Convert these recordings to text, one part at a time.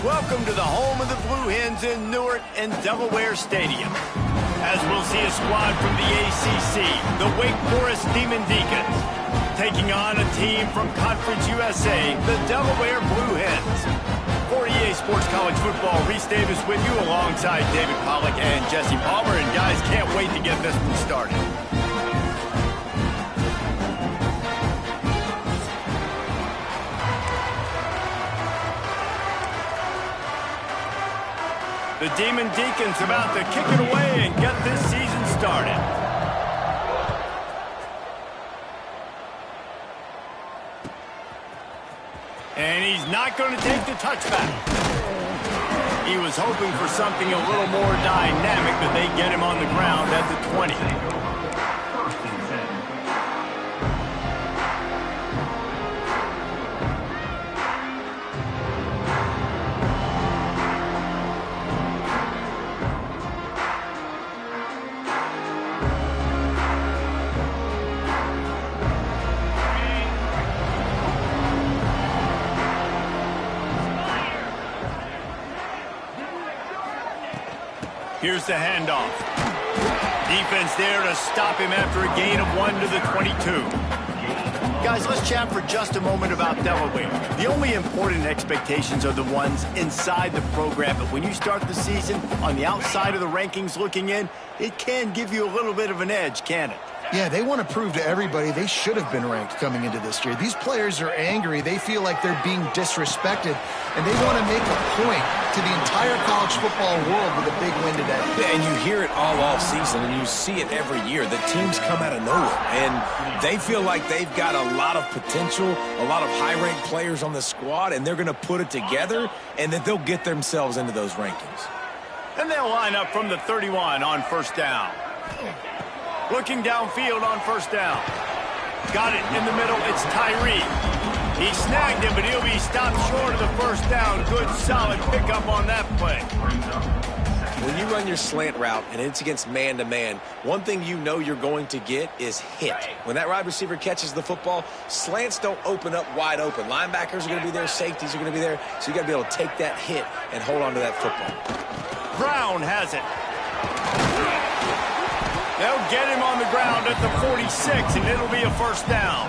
Welcome to the home of the Blue Hens in Newark and Delaware Stadium. As we'll see a squad from the ACC, the Wake Forest Demon Deacons, taking on a team from Conference USA, the Delaware Blue Hens. For EA Sports College Football, Reese Davis with you alongside David Pollack and Jesse Palmer. And guys, can't wait to get this one started. The Demon Deacons about to kick it away and get this season started. And he's not going to take the touchback. He was hoping for something a little more dynamic, but they get him on the ground at the 20. Here's the handoff. Defense there to stop him after a gain of 1 to the 22. Guys, let's chat for just a moment about Delaware. The only important expectations are the ones inside the program, but when you start the season on the outside of the rankings looking in, it can give you a little bit of an edge, can it? Yeah, they want to prove to everybody they should have been ranked coming into this year. These players are angry. They feel like they're being disrespected, and they want to make a point to the entire college football world with a big win today. Yeah, and you hear it all season, and you see it every year. The teams come out of nowhere, and they feel like they've got a lot of potential, a lot of high-ranked players on the squad, and they're going to put it together, and that they'll get themselves into those rankings. And they'll line up from the 31 on first down. Looking downfield on first down. Got it in the middle. It's Tyree. He snagged him, but he'll be stopped short of the first down. Good, solid pickup on that play. When you run your slant route and it's against man-to-man, one thing you know you're going to get is hit. When that wide receiver catches the football, slants don't open up wide open. Linebackers are going to be there. Safeties are going to be there. So you got to be able to take that hit and hold on to that football. Brown has it. They'll get him on the ground at the 46, and it'll be a first down.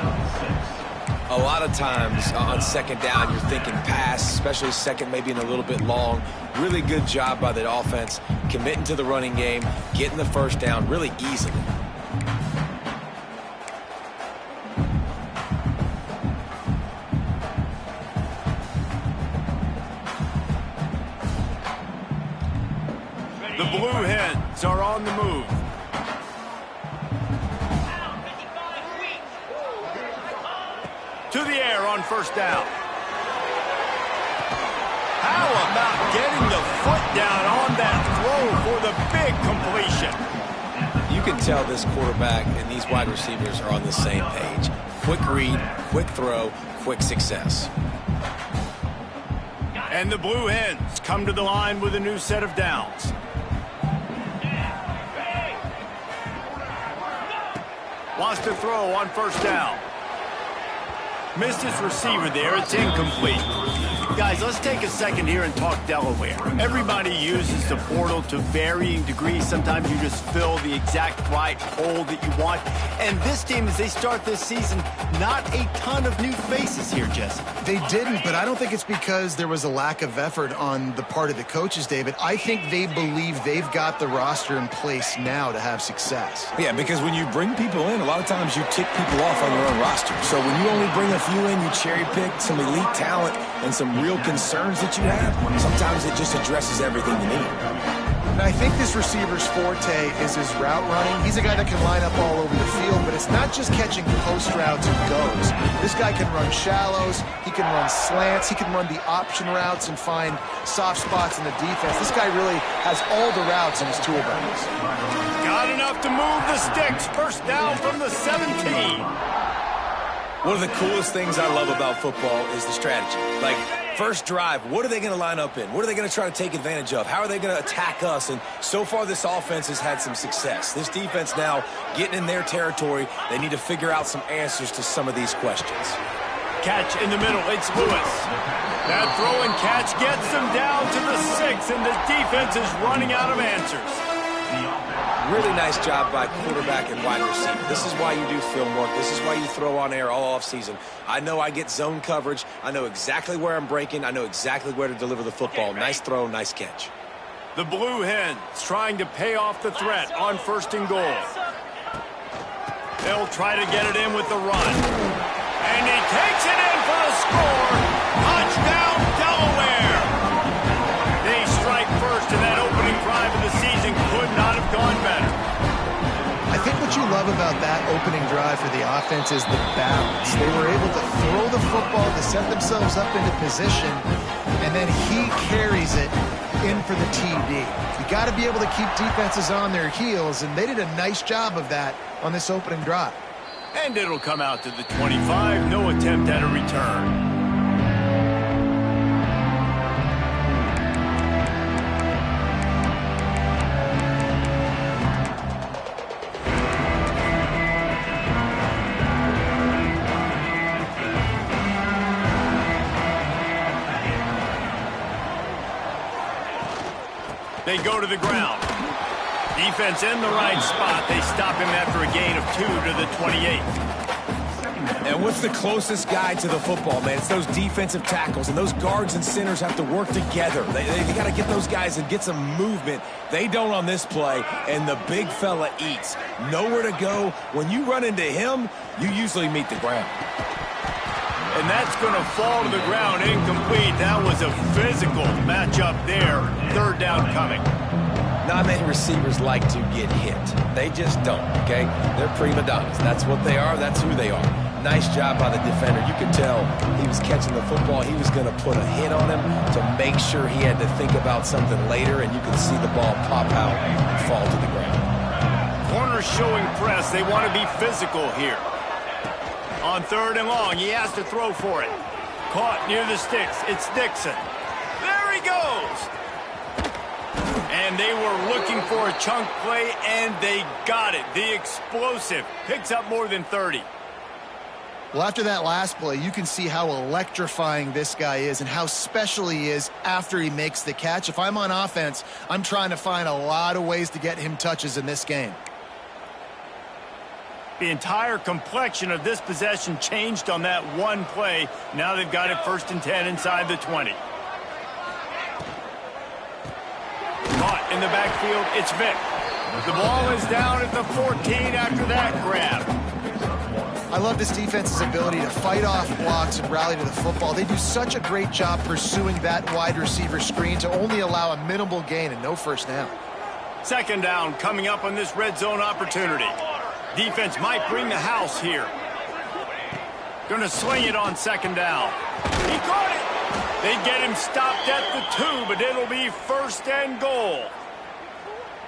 A lot of times on second down, you're thinking pass, especially second, maybe in a little bit long. Really good job by the offense, committing to the running game, getting the first down really easily. The Blue Hens are on the move. To the air on first down. How about getting the foot down on that throw for the big completion? You can tell this quarterback and these wide receivers are on the same page. Quick read, quick throw, quick success. And the Blue Hens come to the line with a new set of downs. Wants to throw on first down. Missed his receiver there. It's incomplete. Guys, let's take a second here and talk Delaware. Everybody uses the portal to varying degrees. Sometimes you just fill the exact right hole that you want. And this team, as they start this season, not a ton of new faces here, Jesse. They didn't, but I don't think it's because there was a lack of effort on the part of the coaches, David. I think they believe they've got the roster in place now to have success. Yeah, because when you bring people in, a lot of times you tick people off on your own roster. So when you only bring a few in, you cherry pick some elite talent and some real concerns that you have, sometimes it just addresses everything you need. And I think this receiver's forte is his route running. He's a guy that can line up all over the field, but it's not just catching post routes and goes. This guy can run shallows, he can run slants, he can run the option routes and find soft spots in the defense. This guy really has all the routes in his toolbox. Got enough to move the sticks. First down from the 17. One of the coolest things I love about football is the strategy. Like, first drive, what are they going to line up in? What are they going to try to take advantage of? How are they going to attack us? And so far, this offense has had some success. This defense now getting in their territory, they need to figure out some answers to some of these questions. Catch in the middle. It's Lewis. That throw and catch gets them down to the 6, and the defense is running out of answers. Really nice job by quarterback and wide receiver. This is why you do film work. This is why you throw on air all offseason. I know I get zone coverage. I know exactly where I'm breaking. I know exactly where to deliver the football. Nice throw, nice catch. The Blue Hens trying to pay off the threat on 1st and goal. They'll try to get it in with the run. And he takes it in for the score. Touchdown, Delaware. They strike first, and that opening drive of the season could not have gone better. I think what you love about that opening drive for the offense is the balance. They were able to throw the football to set themselves up into position, and then he carries it in for the TD. You got to be able to keep defenses on their heels, and they did a nice job of that on this opening drive. And it'll come out to the 25. No attempt at a return. They go to the ground. Defense in the right spot. They stop him after a gain of 2 to the 28. And what's the closest guy to the football, man? It's those defensive tackles, and those guards and centers have to work together. They got to get those guys and get some movement. They don't on this play, and the big fella eats. Nowhere to go. When you run into him, you usually meet the ground. And that's going to fall to the ground incomplete. That was a physical matchup there. 3rd down coming. Not many receivers like to get hit. They just don't, okay? They're prima donnas. That's what they are. That's who they are. Nice job by the defender. You could tell he was catching the football. He was going to put a hit on him to make sure he had to think about something later, and you could see the ball pop out and fall to the ground. Corners showing press. They want to be physical here. On 3rd and long, he has to throw for it. Caught near the sticks. It's Dixon. There he goes. And they were looking for a chunk play, and they got it. The explosive picks up more than 30. Well, after that last play, you can see how electrifying this guy is and how special he is after he makes the catch. If I'm on offense, I'm trying to find a lot of ways to get him touches in this game. The entire complexion of this possession changed on that one play. Now they've got it 1st and 10 inside the 20. Caught in the backfield, it's Vick. The ball is down at the 14 after that grab. I love this defense's ability to fight off blocks and rally to the football. They do such a great job pursuing that wide receiver screen to only allow a minimal gain and no 1st down. 2nd down coming up on this red zone opportunity. Defense might bring the house here. Going to swing it on 2nd down. He caught it. They get him stopped at the 2, but it'll be 1st and goal.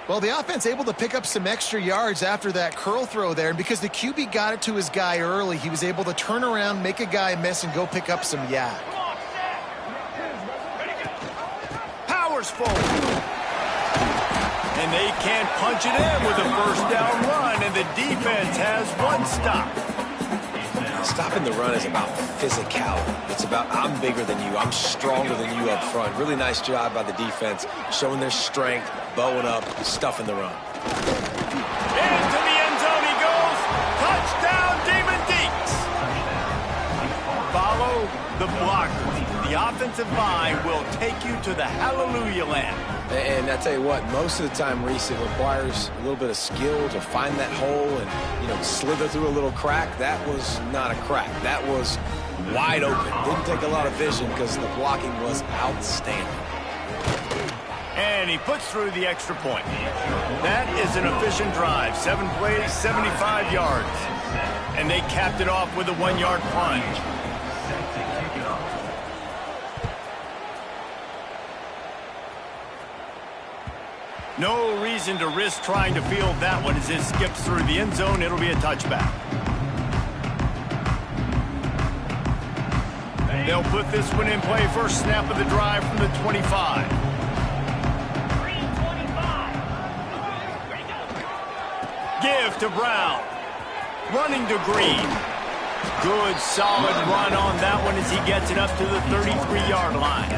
Well, the offense able to pick up some extra yards after that curl throw there, and because the QB got it to his guy early, he was able to turn around, make a guy miss, and go pick up some yak. Powers forward. And they can't punch it in with a 1st down run, and the defense has 1 stop. Stopping the run is about physicality. It's about I'm bigger than you. I'm stronger than you up front. Really nice job by the defense, showing their strength, bowing up, stuffing the run. Into the end zone he goes. Touchdown, Demon Deeks. Follow the blockers. The offensive line will take you to the hallelujah land. And I tell you what, most of the time, Reese, it requires a little bit of skill to find that hole and, slither through a little crack. That was not a crack. That was wide open. Didn't take a lot of vision because the blocking was outstanding. And he puts through the extra point. That is an efficient drive. 7 plays, 75 yards. And they capped it off with a 1-yard plunge. No reason to risk trying to field that one as it skips through the end zone. It'll be a touchback. They'll put this one in play. First snap of the drive from the 25. Give to Brown. Running to Green. Good, solid run on that one as he gets it up to the 33-yard line.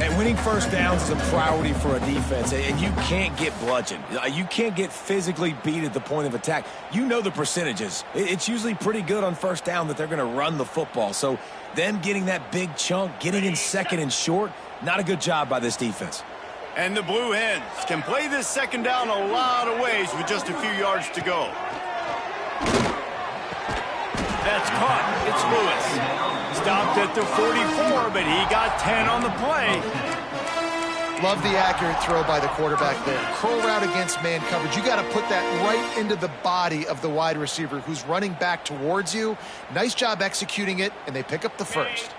And winning first downs is a priority for a defense, and you can't get bludgeoned. You can't get physically beat at the point of attack. You know the percentages. It's usually pretty good on first down that they're going to run the football. So them getting that big chunk, getting in second and short, not a good job by this defense. And the Blue Hens can play this second down a lot of ways with just a few yards to go. That's caught. It's Lewis. Stopped at the 44, but he got 10 on the play. Love the accurate throw by the quarterback there. Curl route against man coverage. You got to put that right into the body of the wide receiver who's running back towards you. Nice job executing it, and they pick up the first.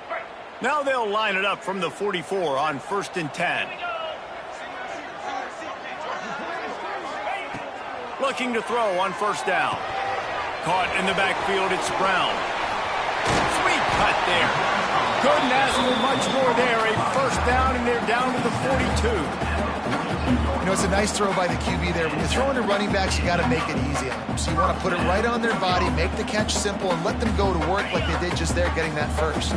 Now they'll line it up from the 44 on 1st and 10. Looking to throw on 1st down. Caught in the backfield, it's Brown. Sweet cut there. Couldn't ask for much more there. A 1st down, and they're down to the 42. You know, it's a nice throw by the QB there. When you're throwing to running backs, you got to make it easy on them. So you want to put it right on their body, make the catch simple, and let them go to work like they did just there, getting that first.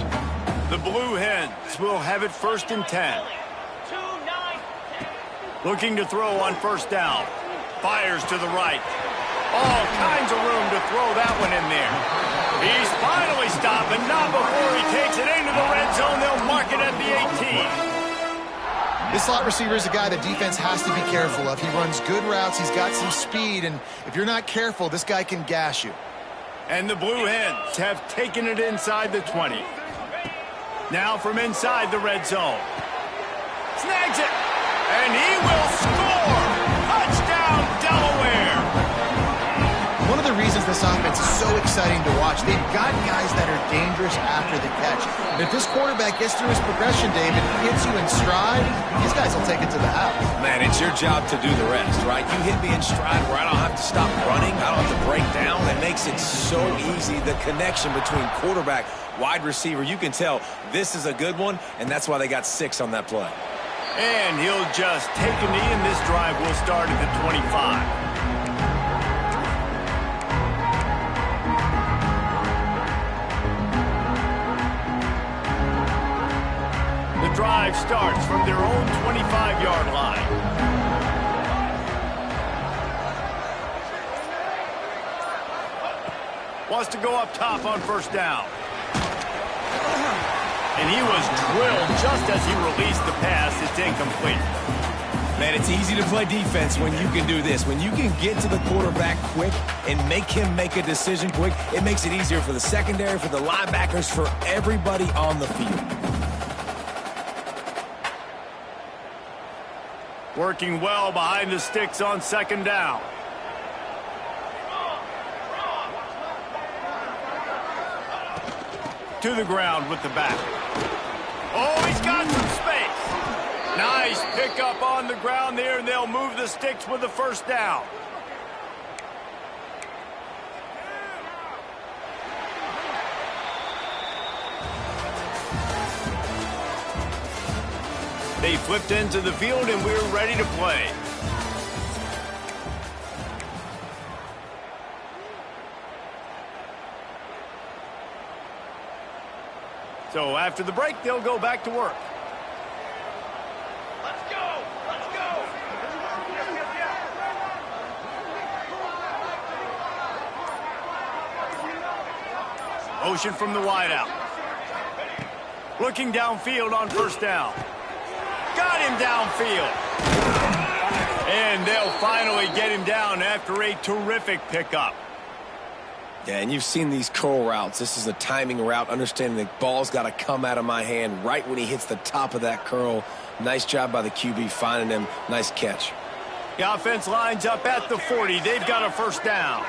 The Blue Hens will have it 1st and 10. Looking to throw on 1st down. Fires to the right. All kinds of room to throw that one in there. He's finally stopped, but not before he takes it into the red zone. They'll mark it at the 18. This slot receiver is a guy the defense has to be careful of. He runs good routes. He's got some speed, and if you're not careful, this guy can gash you. And the Blue Hens have taken it inside the 20. Now from inside the red zone. Snags it, and he will score. Touchdown, Delaware. One of the reasons this offense is so exciting to watch, they've got guys that are dangerous after the catch. And if this quarterback gets through his progression, David, hits you in stride, these guys will take it to the house. Man, it's your job to do the rest, right? You hit me in stride where I don't have to stop running. I don't have to break down. It makes it so easy. The connection between quarterback, wide receiver, you can tell this is a good one, and that's why they got 6 on that play. And he'll just take a knee, and this drive will start at the 25. The drive starts from their own 25-yard line. Wants to go up top on 1st down. And he was drilled just as he released the pass. It's incomplete. Man, it's easy to play defense when you can do this. When you can get to the quarterback quick and make him make a decision quick, it makes it easier for the secondary, for the linebackers, for everybody on the field. Working well behind the sticks on 2nd down. To the ground with the back. Oh, he's got some space. Nice pickup on the ground there, and they'll move the sticks with the 1st down. They flipped into the field, and we're ready to play. So after the break, they'll go back to work. Let's go! Let's go! Motion from the wideout. Looking downfield on 1st down. Got him downfield. And they'll finally get him down after a terrific pickup. Yeah, and you've seen these curl routes. This is a timing route, understanding the ball's got to come out of my hand right when he hits the top of that curl. Nice job by the QB finding him. Nice catch. The offense lines up at the 40. They've got a 1st down.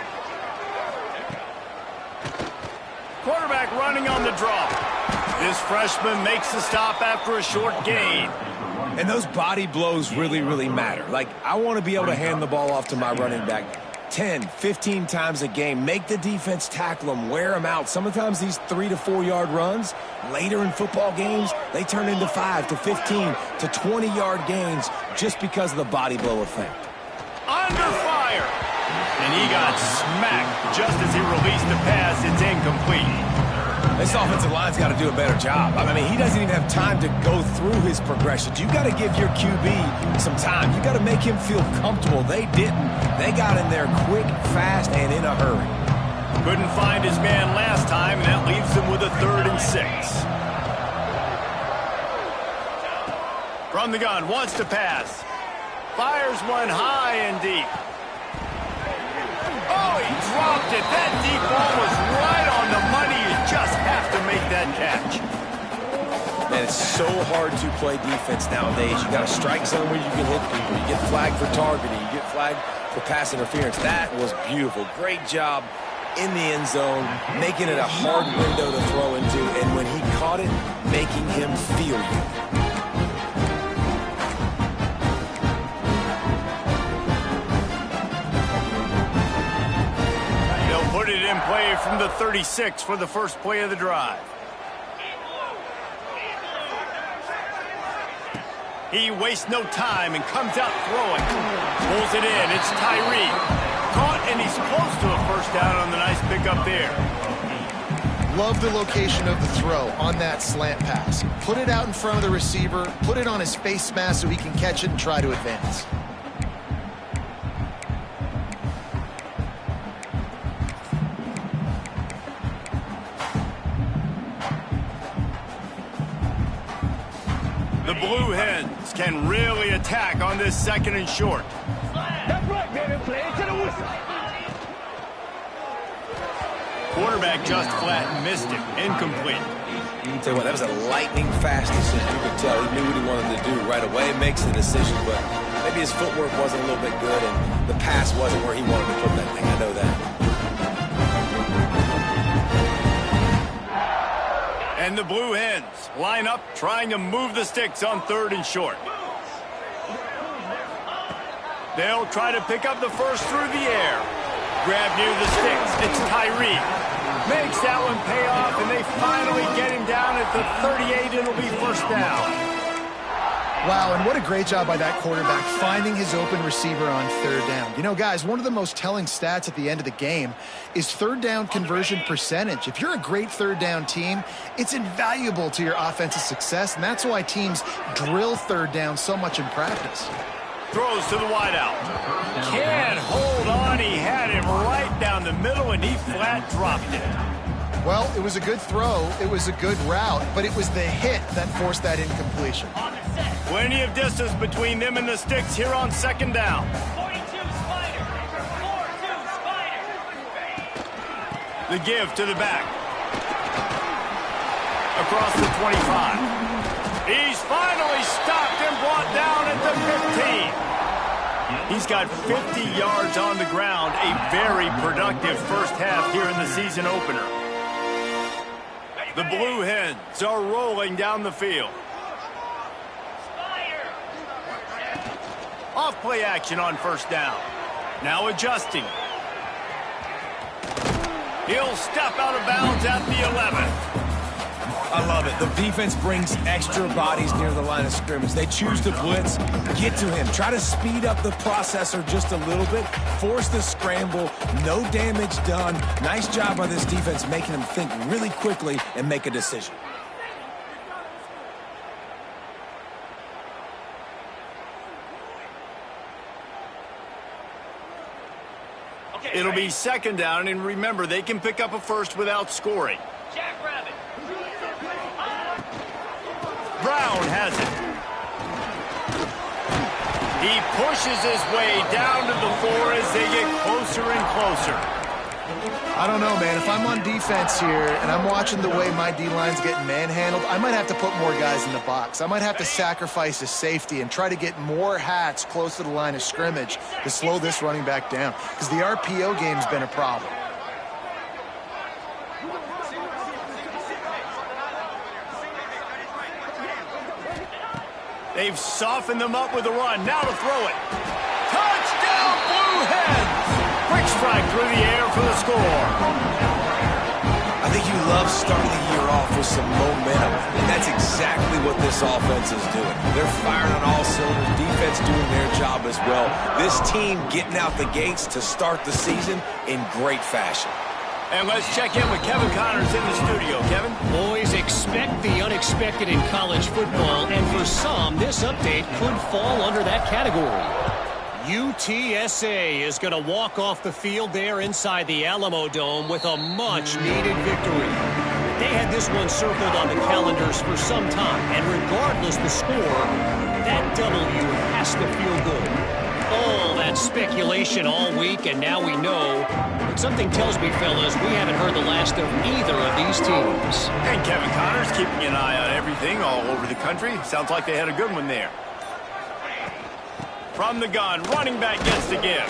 Quarterback running on the draw. This freshman makes the stop after a short gain. And those body blows really, really matter. Like, I want to be able to hand the ball off to my running back 10, 15 times a game. Make the defense tackle them, wear them out. Sometimes these 3 to 4 yard runs, later in football games, they turn into 5 to 15 to 20 yard gains just because of the body blow effect. Under fire. And he got smacked just as he released the pass. It's incomplete. This offensive line's got to do a better job. I mean, he doesn't even have time to go through his progressions. You got to give your QB some time. You got to make him feel comfortable. They didn't. They got in there quick, fast, and in a hurry. Couldn't find his man last time, and that leaves him with a 3rd and 6. From the gun, wants to pass. Fires one high and deep. Oh, he dropped it. That deep ball was right on the money. You just have to make that catch. Man, it's so hard to play defense nowadays. You got a strike zone where you can hit people. You get flagged for targeting. You get flagged for pass interference. That was beautiful. Great job in the end zone, making it a hard window to throw into. And when he caught it, making him feel you. Put it in play from the 36 for the first play of the drive. He wastes no time and comes out throwing. Pulls it in. It's Tyree. Caught, and he's close to a first down on the nice pickup there. Love the location of the throw on that slant pass. Put it out in front of the receiver. Put it on his face mask so he can catch it and try to advance. The Blue Hens can really attack on this 2nd and short. That's right, baby. Play it to the whistle. Quarterback just flat and missed it. Incomplete. Tell you what, that was a lightning-fast decision. You could tell he knew what he wanted to do right away. Makes the decision, but maybe his footwork wasn't a little bit good, and the pass wasn't where he wanted to put that thing. I know that. And the Blue Hens line up, trying to move the sticks on 3rd and short. They'll try to pick up the first through the air. Grab near the sticks. It's Tyree. Makes that one pay off, and they finally get him down at the 38. It'll be first down. Wow, and what a great job by that quarterback finding his open receiver on 3rd down. You know, guys, one of the most telling stats at the end of the game is 3rd down conversion percentage. If you're a great 3rd down team, it's invaluable to your offensive success, and that's why teams drill 3rd down so much in practice. Throws to the wideout. Can't hold on. He had it right down the middle, and he flat dropped it. Well, it was a good throw. It was a good route, but it was the hit that forced that incompletion. Plenty of distance between them and the sticks here on 2nd down. 42 Spider. 4-2 Spider. The give to the back. Across the 25. He's finally stopped and brought down at the 15. He's got 50 yards on the ground. A very productive first half here in the season opener. The Blue Hens are rolling down the field. Off play action on 1st down. Now adjusting. He'll step out of bounds at the 11. I love it. The defense brings extra bodies near the line of scrimmage. They choose to blitz, get to him, try to speed up the processor just a little bit, force the scramble, no damage done. Nice job by this defense making him think really quickly and make a decision. It'll be 2nd down, and remember, they can pick up a first without scoring. Jackrabbit. Brown has it. He pushes his way down to the 4 as they get closer and closer. I don't know, man. If I'm on defense here and I'm watching the way my D-line's getting manhandled, I might have to put more guys in the box. I might have to sacrifice a safety and try to get more hats close to the line of scrimmage to slow this running back down, because the RPO game's been a problem. They've softened them up with a run. Now to throw it. Touchdown, Blue Hens! Quick strike through the air for the score. I think you love starting the year off with some momentum, and that's exactly what this offense is doing. They're firing on all cylinders, defense doing their job as well. This team getting out the gates to start the season in great fashion. And let's check in with Kevin Connors in the studio. Kevin? Boys, expect the unexpected in college football, and for some, this update could fall under that category. UTSA is going to walk off the field there inside the Alamo Dome with a much-needed victory. They had this one circled on the calendars for some time, and regardless the score, that W has to feel good. All that speculation all week, and now we know. But something tells me, fellas, we haven't heard the last of either of these teams. And Kevin Connors keeping an eye on everything all over the country. Sounds like they had a good one there. From the gun, running back gets the give.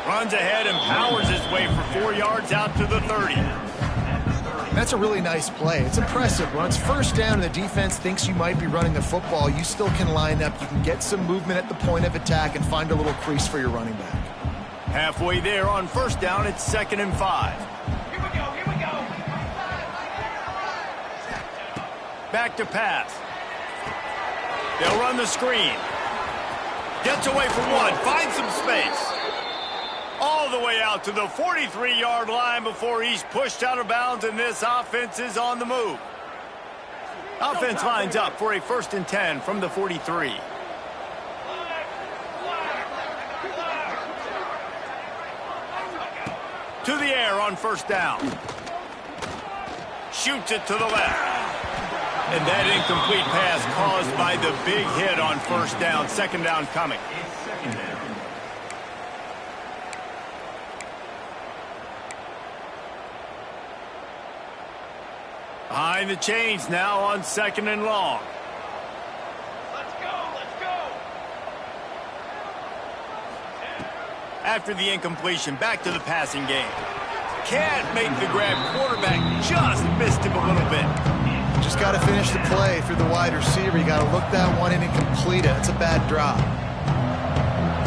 Runs ahead and powers his way for 4 yards out to the 30. That's a really nice play. It's impressive. When it's first down and the defense thinks you might be running the football, you still can line up. You can get some movement at the point of attack and find a little crease for your running back. Halfway there on first down, it's 2nd and 5. Here we go, here we go. Back to pass. They'll run the screen. Gets away from one, finds some space. All the way out to the 43-yard line before he's pushed out of bounds, and this offense is on the move. Offense lines up for a 1st and 10 from the 43. To the air on first down. Shoots it to the left. And that incomplete pass caused by the big hit on first down. 2nd down coming. Behind the chains now on 2nd and long. Let's go, let's go. After the incompletion, back to the passing game. Can't make the grab. Quarterback just missed him a little bit. Just got to finish the play through the wide receiver. You got to look that one in and complete it. It's a bad drop.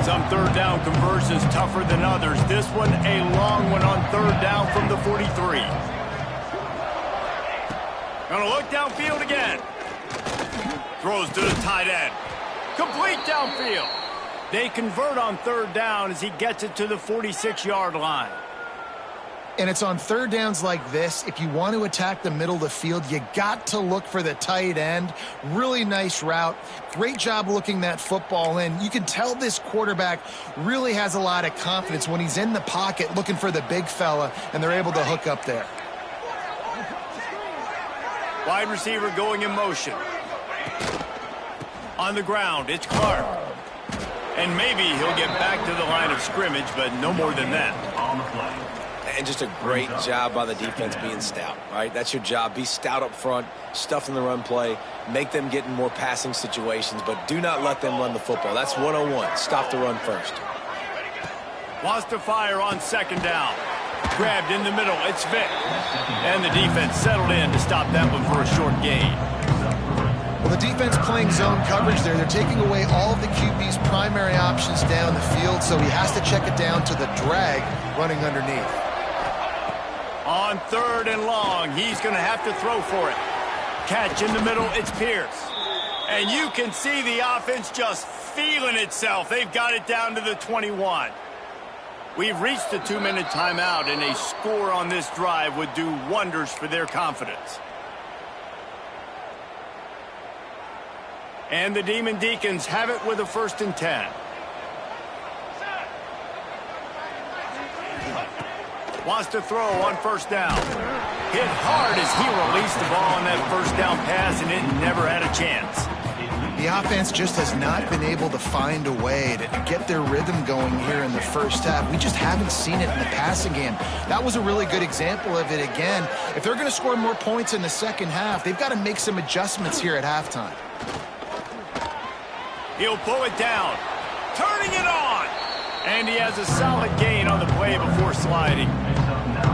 Some 3rd down conversions tougher than others. This one a long one on 3rd down from the 43. Gonna look downfield again. Throws to the tight end. Complete downfield. They convert on 3rd down as he gets it to the 46-yard line. And it's on 3rd downs like this. If you want to attack the middle of the field, you got to look for the tight end. Really nice route. Great job looking that football in. You can tell this quarterback really has a lot of confidence when he's in the pocket looking for the big fella, and they're able to hook up there. Wide receiver going in motion. On the ground, it's Clark. And maybe he'll get back to the line of scrimmage, but no more than that. On the play. And just a great job by the defense being stout, right? That's your job. Be stout up front, stuff in the run play, make them get in more passing situations, but do not let them run the football. That's 101. Stop the run first. Wants to fire on 2nd down. Grabbed in the middle. It's Vick. And the defense settled in to stop that one for a short gain. Well, the defense playing zone coverage there. They're taking away all of the QB's primary options down the field, so he has to check it down to the drag running underneath. On 3rd and long, he's going to have to throw for it. Catch in the middle, it's Pierce. And you can see the offense just feeling itself. They've got it down to the 21. We've reached the 2-minute timeout, and a score on this drive would do wonders for their confidence. And the Demon Deacons have it with a 1st and 10. Wants to throw on first down. Hit hard as he released the ball on that first down pass, and it never had a chance. The offense just has not been able to find a way to get their rhythm going here in the first half. We just haven't seen it in the passing game. That was a really good example of it again. If they're going to score more points in the second half, they've got to make some adjustments here at halftime. He'll pull it down. Turning it on. And he has a solid gain on the play before sliding.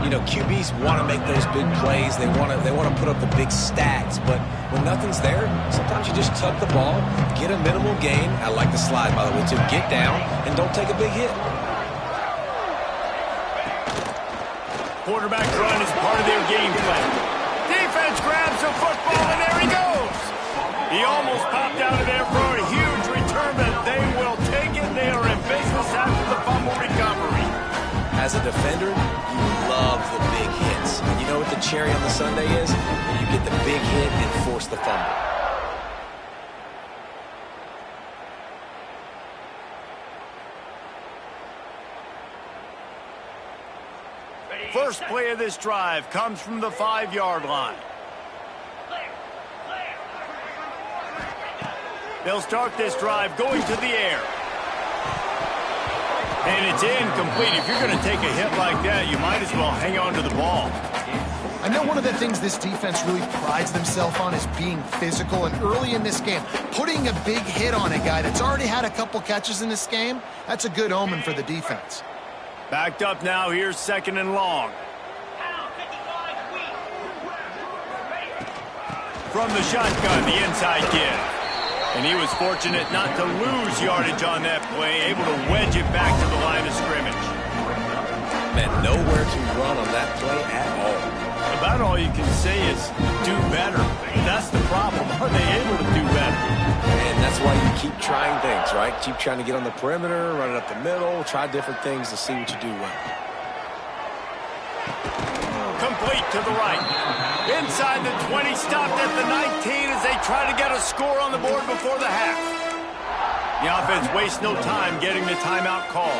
You know, QBs want to make those big plays. They want to put up the big stats. But when nothing's there, sometimes you just tuck the ball, get a minimal gain. I like the slide, by the way, too. Get down and don't take a big hit. Quarterback run is part of their game plan. Lawrence grabs the football, and there he goes. He almost popped out of there for a huge return, but they will take it. They are in business after the fumble recovery. As a defender, you love the big hits. And you know what the cherry on the sundae is? When you get the big hit and force the fumble. First play of this drive comes from the 5-yard line. They'll start this drive going to the air. And it's incomplete. If you're going to take a hit like that, you might as well hang on to the ball. I know one of the things this defense really prides themselves on is being physical, and early in this game, putting a big hit on a guy that's already had a couple catches in this game, that's a good omen for the defense. Backed up now, here's 2nd and long. From the shotgun, the inside kid. And he was fortunate not to lose yardage on that play, able to wedge it back to the line of scrimmage. Man, nowhere to run on that play at all. About all you can say is do better. That's the problem. Are they able to do better? And that's why you keep trying things, right? Keep trying to get on the perimeter, run it up the middle, try different things to see what you do well. Complete to the right. Inside the 20, stopped at the 19 as they try to get a score on the board before the half. The offense wastes no time getting the timeout call.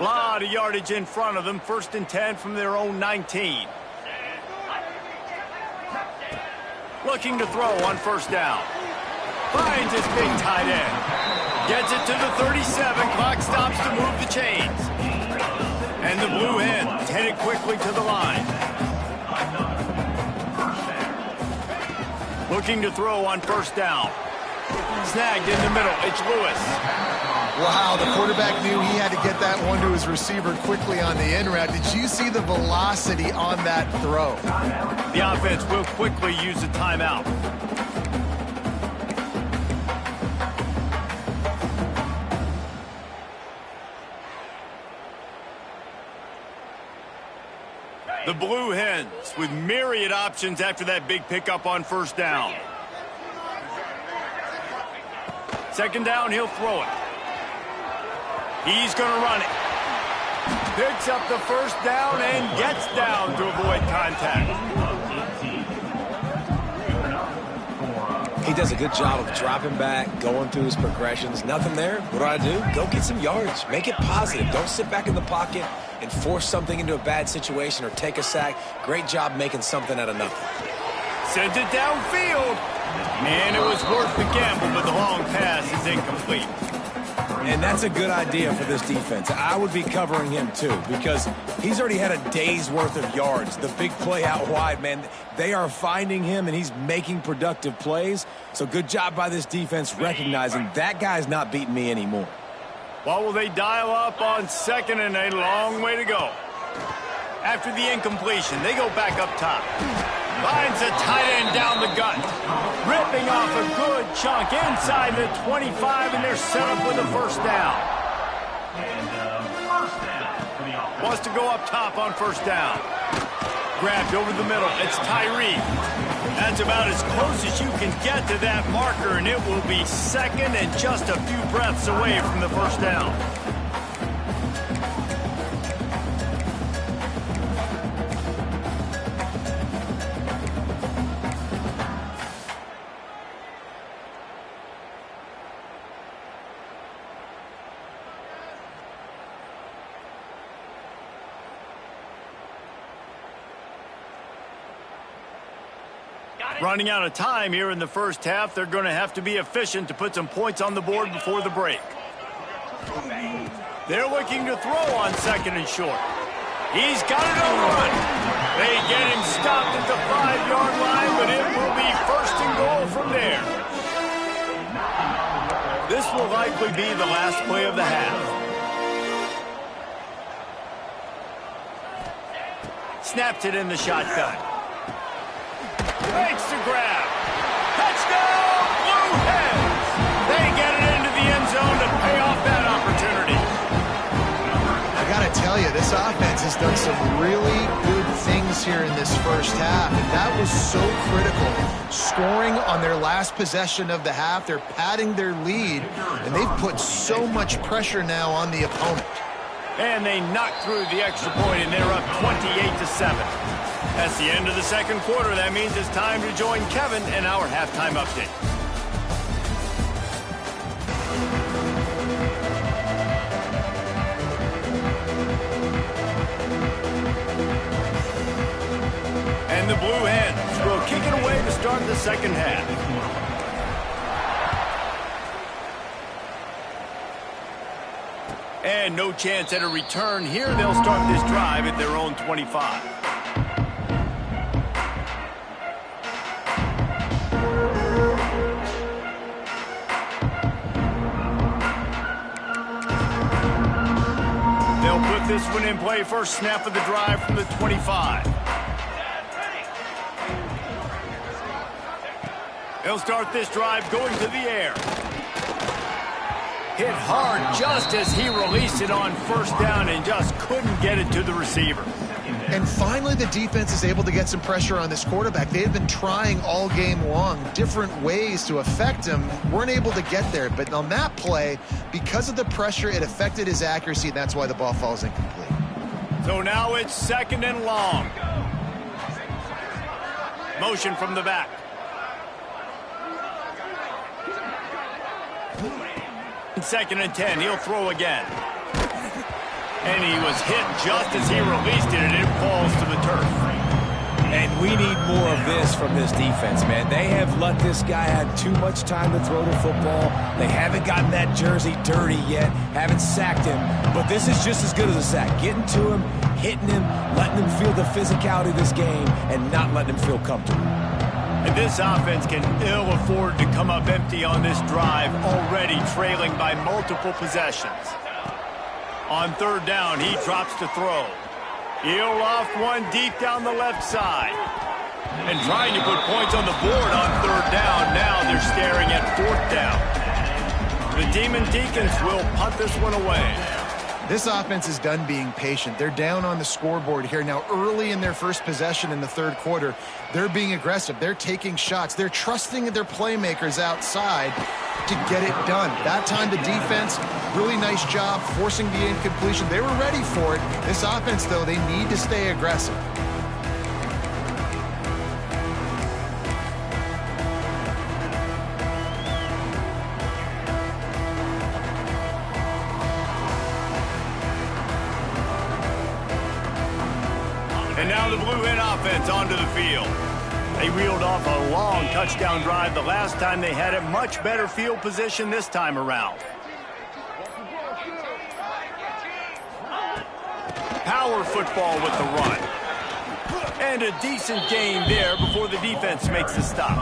A lot of yardage in front of them. 1st and 10 from their own 19. Looking to throw on 1st down. Finds his big tight end. Gets it to the 37. Clock stops to move the chains. And the Blue Hens headed quickly to the line. Looking to throw on 1st down. Snagged in the middle. It's Lewis. Wow, the quarterback knew he had to get that one to his receiver quickly on the in route. Did you see the velocity on that throw? The offense will quickly use a timeout. The Blue Hens with myriad options after that big pickup on 1st down. 2nd down, he'll throw it. He's going to run it. Picks up the 1st down and gets down to avoid contact. He does a good job of dropping back, going through his progressions. Nothing there. What do? Go get some yards. Make it positive. Don't sit back in the pocket and force something into a bad situation or take a sack. Great job making something out of nothing. Sends it downfield. And it was worth the gamble, but the long pass is incomplete. And that's a good idea for this defense. I would be covering him, too, because he's already had a day's worth of yards. The big play out wide, man, they are finding him, and he's making productive plays. So good job by this defense recognizing that guy's not beating me anymore. What will they dial up on 2nd and a long way to go? After the incompletion, they go back up top. Finds a tight end down the gut. Ripping off a good chunk inside the 25, and they're set up with a 1st down. Wants to go up top on 1st down. Grabbed over the middle. It's Tyree. That's about as close as you can get to that marker, and it will be 2nd and just a few breaths away from the 1st down. Running out of time here in the 1st half. They're going to have to be efficient to put some points on the board before the break. They're looking to throw on 2nd and short. He's got it on run. They get him stopped at the 5-yard line, but it will be 1st and goal from there. This will likely be the last play of the half. Snaps it in the shotgun. Makes the grab. Touchdown, Blue Hens. They get it into the end zone to pay off that opportunity. I got to tell tell you, this offense has done some really good things here in this first half. And that was so critical. Scoring on their last possession of the half. They're padding their lead, and they've put so much pressure now on the opponent. And they knocked through the extra point, and they're up 28-7. That's the end of the second quarter. That means it's time to join Kevin in our halftime update. And the Blue Hens will kick it away to start the second half. And no chance at a return here. They'll start this drive at their own 25. They'll put this one in play. First snap of the drive from the 25. They'll start this drive going to the air. Hit hard just as he released it on first down and just couldn't get it to the receiver. And finally, the defense is able to get some pressure on this quarterback. They had been trying all game long different ways to affect him. Weren't able to get there. But on that play, because of the pressure, it affected his accuracy, and that's why the ball falls incomplete. So now it's second and long. Motion from the back. Second and 10. He'll throw again. And he was hit just as he released it, and it falls to the turf. And we need more of this from this defense, man. They have let this guy have too much time to throw the football. They haven't gotten that jersey dirty yet, haven't sacked him. But this is just as good as a sack. Getting to him, hitting him, letting him feel the physicality of this game, and not letting him feel comfortable. And this offense can ill afford to come up empty on this drive, already trailing by multiple possessions. On third down, he drops to throw. He'll loft one deep down the left side. And trying to put points on the board on third down. Now they're staring at fourth down. The Demon Deacons will punt this one away. This offense is done being patient. They're down on the scoreboard here. Now, early in their first possession in the third quarter, they're being aggressive. They're taking shots. They're trusting their playmakers outside to get it done. That time, the defense, really nice job forcing the incompletion. They were ready for it. This offense, though, they need to stay aggressive. And now the Blue Hen offense onto the field. They reeled off a long touchdown drive the last time they had a much better field position this time around. Power football with the run. And a decent gain there before the defense makes the stop.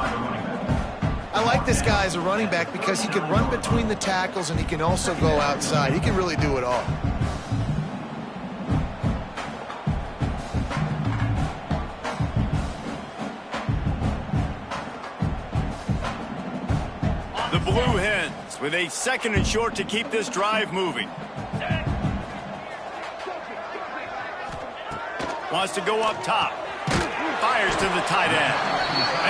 I like this guy as a running back because he can run between the tackles and he can also go outside. He can really do it all. The Blue Hens with a second and short to keep this drive moving. Wants to go up top. Fires to the tight end.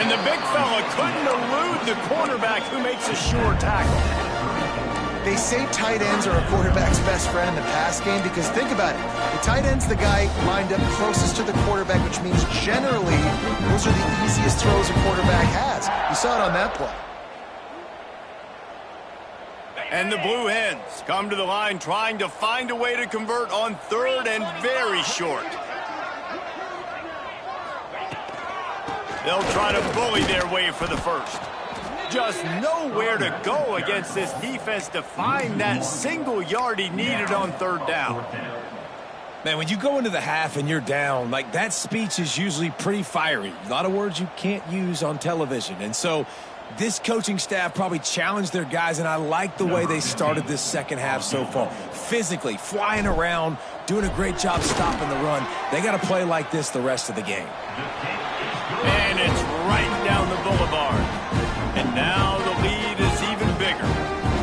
And the big fella couldn't elude the cornerback who makes a sure tackle. They say tight ends are a quarterback's best friend in the pass game because think about it. The tight end's the guy lined up closest to the quarterback, which means generally those are the easiest throws a quarterback has. You saw it on that play. And the Blue Hens come to the line trying to find a way to convert on third and very short. They'll try to bully their way for the first. Just nowhere to go against this defense to find that single yard he needed on third down. Man, when you go into the half and you're down, like that speech is usually pretty fiery. A lot of words you can't use on television. And so this coaching staff probably challenged their guys, and I like the way they started this second half so far. Physically, flying around, doing a great job stopping the run. They got to play like this the rest of the game. And it's right down the boulevard. And now the lead is even bigger.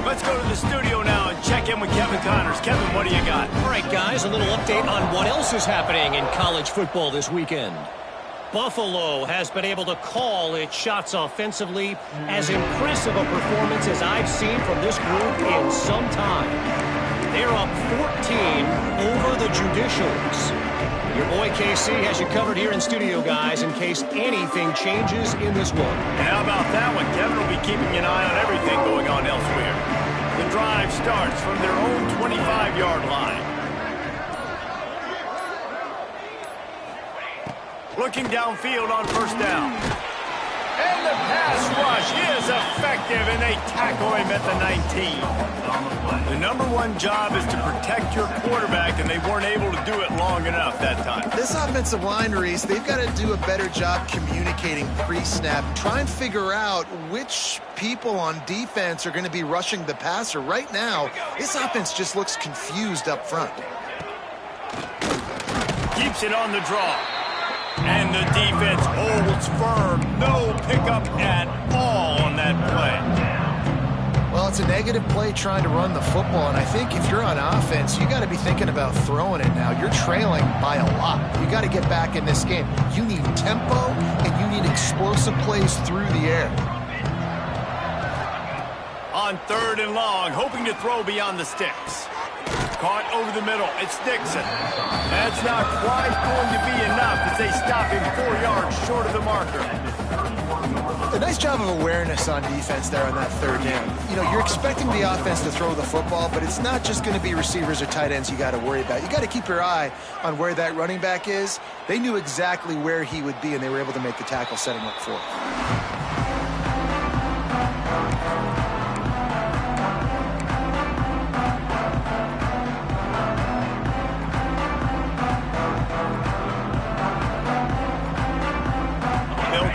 Let's go to the studio now and check in with with Kevin Connors. Kevin, what do you got? All right, guys, a little update on what else is happening in college football this weekend. Buffalo has been able to call its shots offensively. As impressive a performance as I've seen from this group in some time. They're up 14 over the Judicials. Your boy KC has you covered here in studio, guys, in case anything changes in this one. And how about that one? Kevin will be keeping an eye on everything going on elsewhere. The drive starts from their own 25-yard line. Looking downfield on first down. And the pass rush is effective, and they tackle him at the 19. The number one job is to protect your quarterback, and they weren't able to do it long enough that time. This offensive line, Reese, they've got to do a better job communicating pre-snap. Try and figure out which people on defense are going to be rushing the passer. Right now, this offense just looks confused up front. Keeps it on the draw. And the defense holds firm. No pickup at all on that play. Well, it's a negative play trying to run the football, and I think if you're on offense, you got to be thinking about throwing it now. You're trailing by a lot. You got to get back in this game. You need tempo, and you need explosive plays through the air. On third and long, hoping to throw beyond the sticks. Caught over the middle. It's Dixon. That's not quite going to be enough as they stop him 4 yards short of the marker. A nice job of awareness on defense there on that third down. You know, you're expecting the offense to throw the football, but it's not just going to be receivers or tight ends you got to worry about. You got to keep your eye on where that running back is. They knew exactly where he would be, and they were able to make the tackle setting up for it.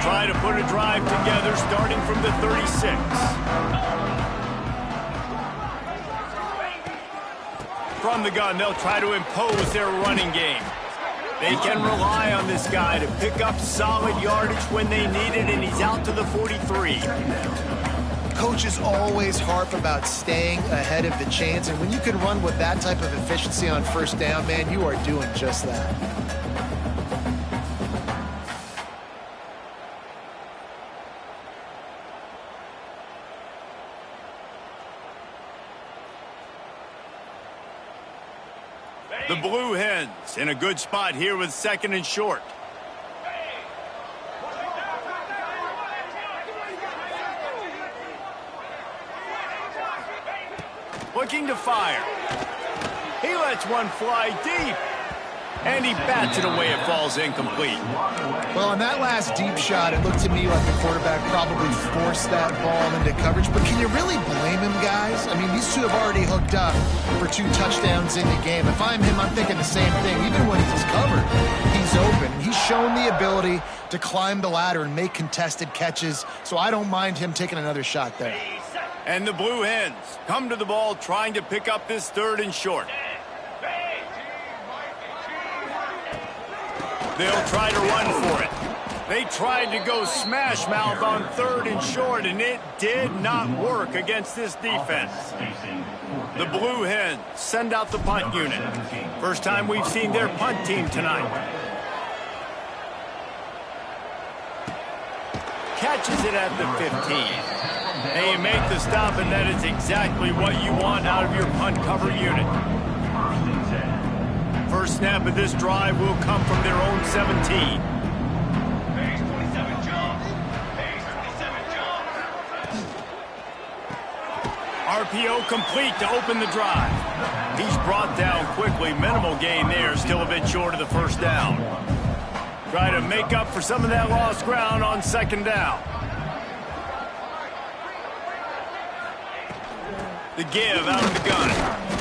Try to put a drive together starting from the 36. From the gun, they'll try to impose their running game. They can rely on this guy to pick up solid yardage when they need it, and he's out to the 43. Coaches always harp about staying ahead of the chains, and when you can run with that type of efficiency on first down, man, you are doing just that. The Blue Hens in a good spot here with second and short. Looking to fire. He lets one fly deep. And he bats it away. It falls incomplete. Well, on that last deep shot, it looked to me like the quarterback probably forced that ball into coverage. But can you really blame him, guys? I mean, these two have already hooked up for 2 touchdowns in the game. If I'm him, I'm thinking the same thing. Even when he's covered, he's open. He's shown the ability to climb the ladder and make contested catches. So I don't mind him taking another shot there. And the Blue Hens come to the ball trying to pick up this third and short. They'll try to run for it. They tried to go smash mouth on third and short, and it did not work against this defense. The Blue Hens send out the punt unit. First time we've seen their punt team tonight. Catches it at the 15. And you make the stop, and that is exactly what you want out of your punt cover unit. First snap of this drive will come from their own 17. RPO complete to open the drive. He's brought down quickly. Minimal gain there, still a bit short of the first down. Try to make up for some of that lost ground on second down. The give out of the gun.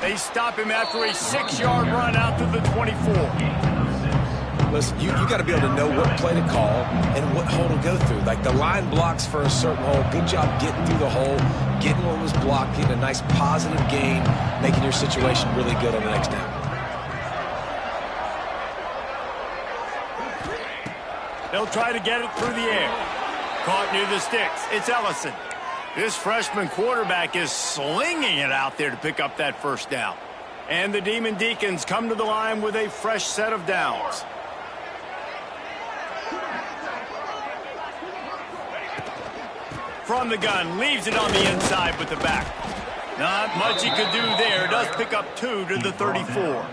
They stop him after a 6-yard run out to the 24. Listen, you got to be able to know what play to call and what hole to go through. Like the line blocks for a certain hole. Good job getting through the hole, getting what was blocked, getting a nice positive gain, making your situation really good on the next down. They'll try to get it through the air. Caught near the sticks. It's Ellison. This freshman quarterback is slinging it out there to pick up that first down. And the Demon Deacons come to the line with a fresh set of downs. From the gun, leaves it on the inside with the back. Not much he could do there. Does pick up 2 to the 34.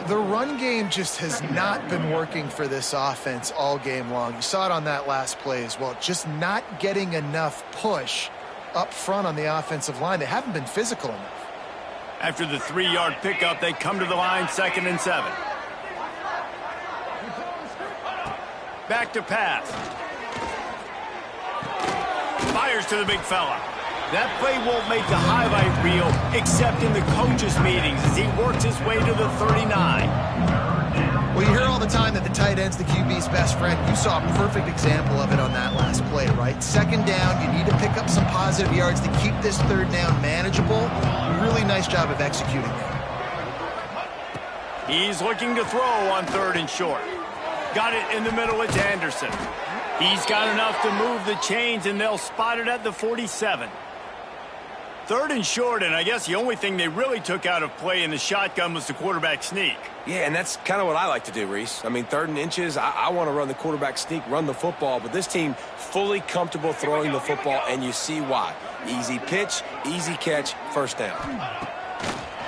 The run game just has not been working for this offense all game long. You saw it on that last play as well. Just not getting enough push up front on the offensive line. They haven't been physical enough. After the 3-yard pickup, they come to the line 2nd and 7. Back to pass. Fires to the big fella. That play won't make the highlight reel except in the coaches' meetings as he works his way to the 39. Well, you hear all the time that the tight end's the QB's best friend. You saw a perfect example of it on that last play, right? 2nd down, you need to pick up some positive yards to keep this 3rd down manageable. Really nice job of executing that. He's looking to throw on 3rd and short. Got it in the middle. It's Anderson. He's got enough to move the chains, and they'll spot it at the 47. 3rd and short, and I guess the only thing they really took out of play in the shotgun was the quarterback sneak. Yeah, and that's kind of what I like to do, Reese. I mean, 3rd and inches, I want to run the quarterback sneak, run the football, but this team fully comfortable throwing the football, and you see why. Easy pitch, easy catch, 1st down.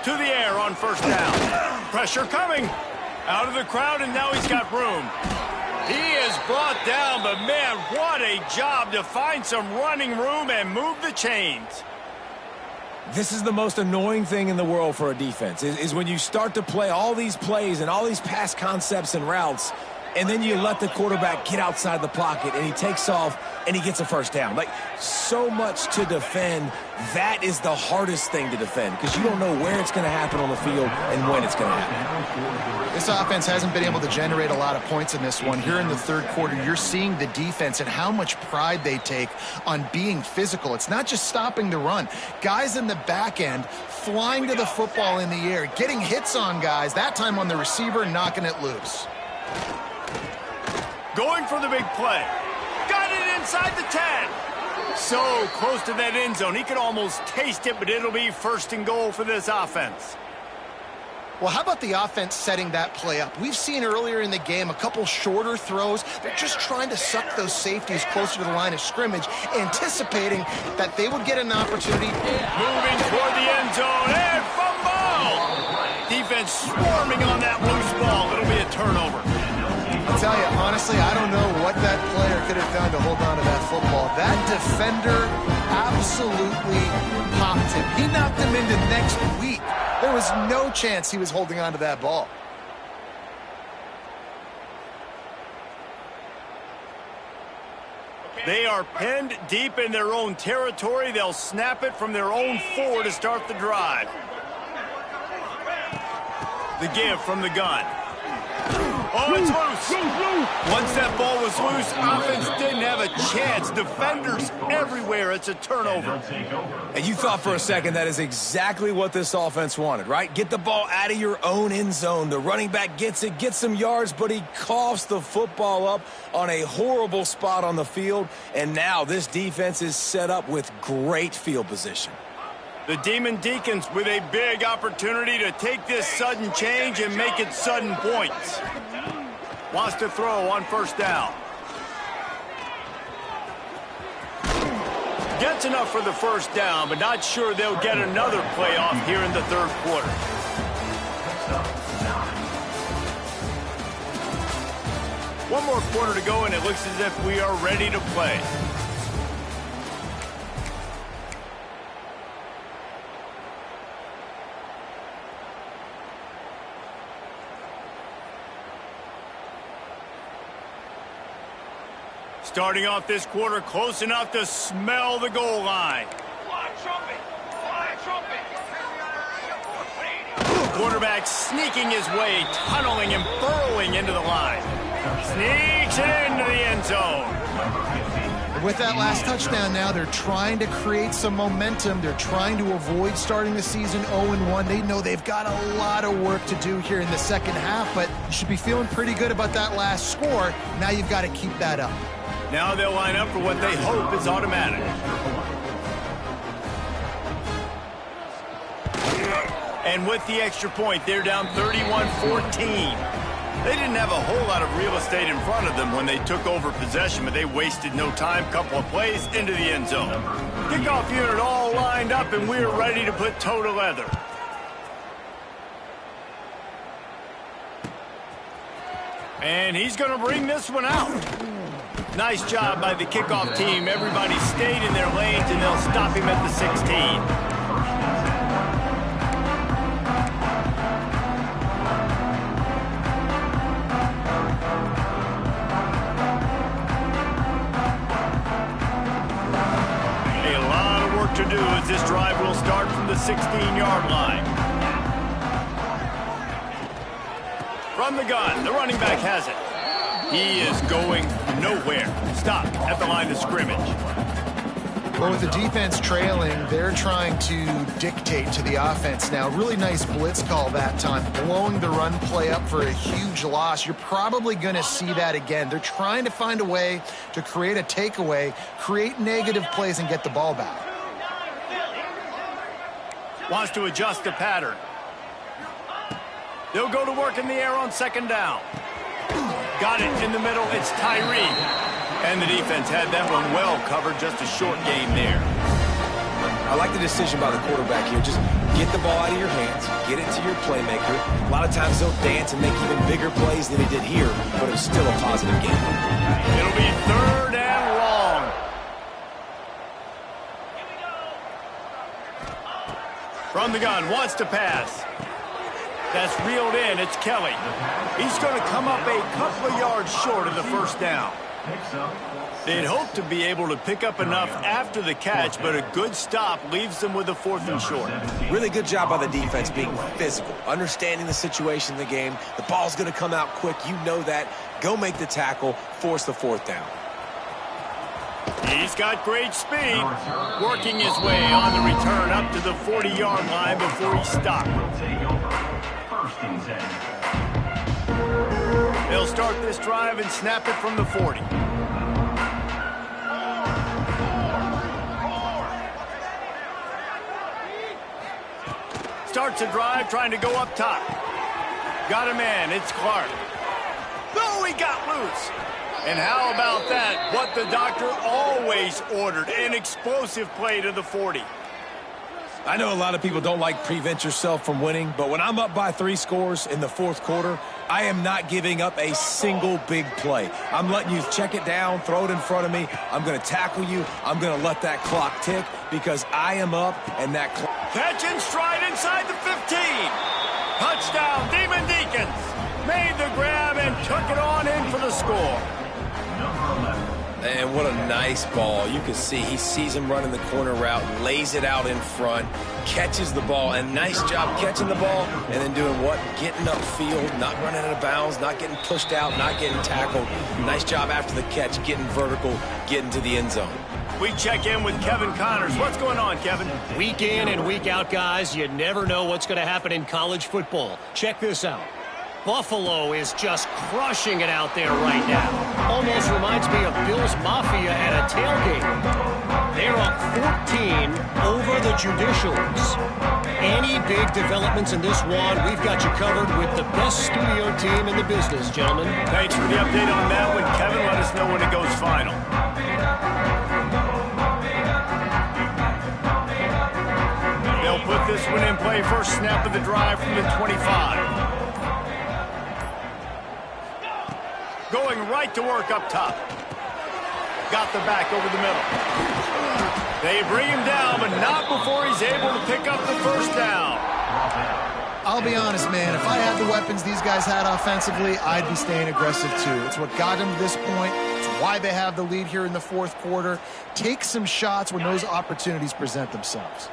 To the air on 1st down. Pressure coming. Out of the crowd, and now he's got room. He is brought down, but man, what a job to find some running room and move the chains. This is the most annoying thing in the world for a defense, is when you start to play all these plays and all these pass concepts and routes, and then you let the quarterback get outside the pocket, and he takes off, and he gets a 1st down. Like, so much to defend. That is the hardest thing to defend because you don't know where it's going to happen on the field and when it's going to happen. This offense hasn't been able to generate a lot of points in this one. Here in the 3rd quarter, you're seeing the defense and how much pride they take on being physical. It's not just stopping the run. Guys in the back end flying to the football in the air, getting hits on guys, that time on the receiver, knocking it loose. Going for the big play. Got it inside the 10. So close to that end zone. He could almost taste it, but it'll be 1st and goal for this offense. Well, how about the offense setting that play up? We've seen earlier in the game a couple shorter throws. They're just trying to suck those safeties closer to the line of scrimmage, anticipating that they would get an opportunity. Moving toward the end zone, and fumble! Defense swarming on that loose ball. It'll be a turnover. I'll tell you, honestly, I don't know what that player could have done to hold on to that football. That defender absolutely popped him. He knocked him into next week. There was no chance he was holding on to that ball. They are penned deep in their own territory. They'll snap it from their own 4 to start the drive. The give from the gun. Oh, it's loose. Once that ball was loose, offense didn't have a chance. Defenders everywhere. It's a turnover. And you thought for a second that is exactly what this offense wanted, right? Get the ball out of your own end zone. The running back gets it, gets some yards, but he coughs the football up on a horrible spot on the field. And now this defense is set up with great field position. The Demon Deacons with a big opportunity to take this sudden change and make it sudden points. Wants to throw on 1st down. Gets enough for the 1st down, but not sure they'll get another playoff here in the 3rd quarter. One more quarter to go, and it looks as if we are ready to play. Starting off this quarter close enough to smell the goal line. Fly trumpet! Fly trumpet! Quarterback sneaking his way, tunneling and burrowing into the line. Sneaks it into the end zone. With that last touchdown now, they're trying to create some momentum. They're trying to avoid starting the season 0-1. They know they've got a lot of work to do here in the 2nd half, but you should be feeling pretty good about that last score. Now you've got to keep that up. Now they'll line up for what they hope is automatic. And with the extra point, they're down 31-14. They didn't have a whole lot of real estate in front of them when they took over possession, but they wasted no time. Couple of plays into the end zone. Kickoff unit all lined up, and we're ready to put toe to leather. And he's going to bring this one out. Nice job by the kickoff team. Everybody stayed in their lanes, and they'll stop him at the 16. To do as this drive will start from the 16-yard line. From the gun, the running back has it. He is going nowhere. Stop at the line of scrimmage. Well, with the defense trailing, they're trying to dictate to the offense now. Really nice blitz call that time, blowing the run play up for a huge loss. You're probably going to see that again. They're trying to find a way to create a takeaway, create negative plays, and get the ball back. Wants to adjust the pattern. They'll go to work in the air on second down. Got it in the middle. It's Tyree. And the defense had that one well covered. Just a short gain there. I like the decision by the quarterback here. Just get the ball out of your hands. Get it to your playmaker. A lot of times they'll dance and make even bigger plays than he did here, but it was still a positive game. It'll be third and long. From the gun, wants to pass. That's reeled in. It's Kelly. He's going to come up a couple of yards short of the first down. They'd hope to be able to pick up enough after the catch, but a good stop leaves them with a 4th and short. Really good job by the defense being physical, understanding the situation in the game. The ball's going to come out quick. You know that. Go make the tackle, force the 4th down. He's got great speed, working his way on the return up to the 40-yard line before he stopped. They'll start this drive and snap it from the 40. Starts a drive trying to go up top. Got a man, it's Clark. No, he got loose. And how about that? What the doctor always ordered, an explosive play to the 40. I know a lot of people don't like prevent yourself from winning, but when I'm up by 3 scores in the 4th quarter, I am not giving up a single big play. I'm letting you check it down, throw it in front of me. I'm going to tackle you. I'm going to let that clock tick because I am up and that clock. Catch and stride inside the 15. Touchdown, Demon Deacons. Made the grab and took it on in for the score. And what a nice ball. You can see he sees him running the corner route, lays it out in front, catches the ball, and nice job catching the ball and then doing what? Getting upfield, not running out of bounds, not getting pushed out, not getting tackled. Nice job after the catch, getting vertical, getting to the end zone. We check in with Kevin Connors. What's going on, Kevin? Week in and week out, guys, you never know what's going to happen in college football. Check this out. Buffalo is just crushing it out there right now. Almost reminds me of Bills Mafia at a tailgate. They're up 14 over the Judicials. Any big developments in this one, we've got you covered with the best studio team in the business, gentlemen. Thanks for the update on that one, Kevin. Let us know when it goes final. They'll put this one in play. First snap of the drive from the 25. Going right to work up top. Got the back over the middle. They bring him down, but not before he's able to pick up the first down. I'll be honest, man. If I had the weapons these guys had offensively, I'd be staying aggressive too. It's what got them to this point. It's why they have the lead here in the 4th quarter. Take some shots when those opportunities present themselves.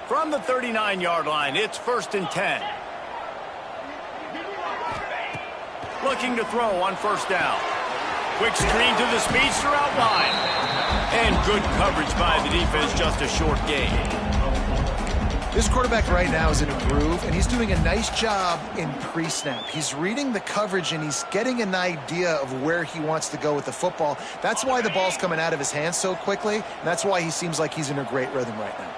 From the 39-yard line, it's 1st and 10. Looking to throw on first down. Quick screen to the speedster out wide. And good coverage by the defense, just a short gain. This quarterback right now is in a groove, and he's doing a nice job in pre-snap. He's reading the coverage, and he's getting an idea of where he wants to go with the football. That's why the ball's coming out of his hands so quickly, and that's why he seems like he's in a great rhythm right now.